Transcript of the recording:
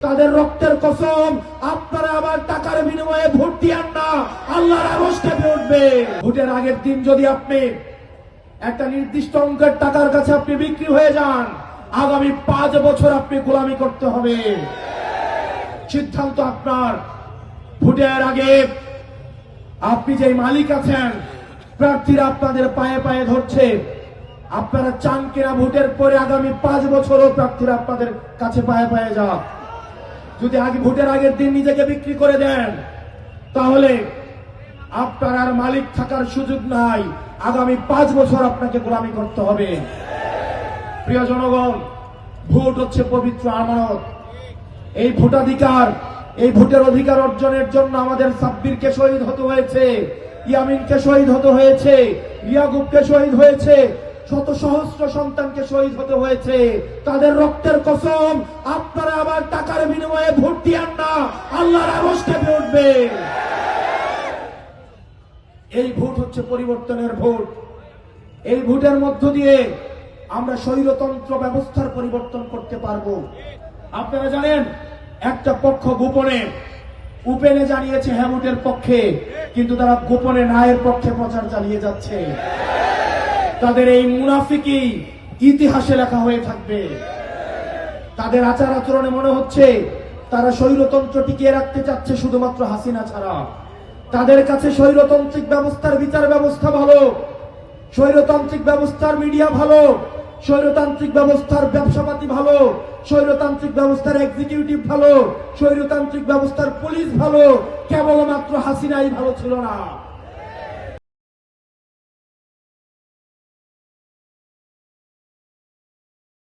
তাদের রক্তের কসম, আপনারা আবার টাকার বিনিময়ে ভোট দিয়েন না, আল্লাহর আরশ কেঁপে উঠবে। ভোটের আগের দিন যদি আপনি একটা নির্দিষ্ট অঙ্কের টাকার কাছে আপনি বিক্রি হয়ে যান, আগামী 5 বছর আপনি গোলামি করতে হবে। সিদ্ধান্ত আপনার। ভোটের আগে আপনি যে মালিক আছেন, প্রার্থীরা আপনাদের পায়ে পায়ে ধরছে, আপনারা চান কিনা ভোটের পরে আগামী 5 বছরও প্রার্থীরা আপনাদের কাছে পায়ে পায়ে যাক? যদি আগে ভোটের আগের দিন নিজেকে বিক্রি করে দেন, তাহলে আপনার আর মালিক থাকার সুযোগ নাই। আগামী 5 বছর আপনাকে গোলামি করতে হবে। প্রিয় জনগণ, ভোট হচ্ছে পবিত্র আমানত। এই ভোটাধিকার, এই ভোটের অধিকার অর্জনের জন্য আমাদের সাব্বিরকে শহীদ হতে হয়েছে, ইয়ামিনকে শহীদ হতে হয়েছে, ইয়াকুবকে শহীদ হয়েছে, শত সহস্র সন্তানকে শহীদ হতে হয়েছে। তাদের রক্তের কসম, আপনারা আবার টাকার বিনিময়ে ভোট দিয়েন না, আল্লাহর আরশ কেঁপে উঠবে। এই ভোট হচ্ছে পরিবর্তনের ভোট। এই ভোটের মধ্য দিয়ে আমরা স্বৈরতন্ত্র ব্যবস্থার পরিবর্তন করতে পারবো। আপনারা জানেন, একটা পক্ষ গোপনে উপেনে জানিয়েছে হ্যাঁ ভোটের পক্ষে, কিন্তু তারা গোপনে নায়ের পক্ষে প্রচার চালিয়ে যাচ্ছে। তাদের এই মুনাফিকি ইতিহাসে লেখা হয়ে থাকবে। তাদের আচার আচরণে মনে হচ্ছে তারা স্বৈরতন্ত্র টিকিয়ে রাখতে চাচ্ছে শুধুমাত্র হাসিনা ছাড়া। তাদের কাছে স্বৈরতান্ত্রিক ব্যবস্থার বিচার ব্যবস্থা ভালো, স্বৈরতান্ত্রিক ব্যবস্থার মিডিয়া ভালো, স্বৈরতান্ত্রিক ব্যবস্থার ব্যবসাপাতি ভালো, স্বৈরতান্ত্রিক ব্যবস্থার এক্সিকিউটিভ ভালো, স্বৈরতান্ত্রিক ব্যবস্থার পুলিশ ভালো। কেবলমাত্র হাসিনাই ভালো ছিল না।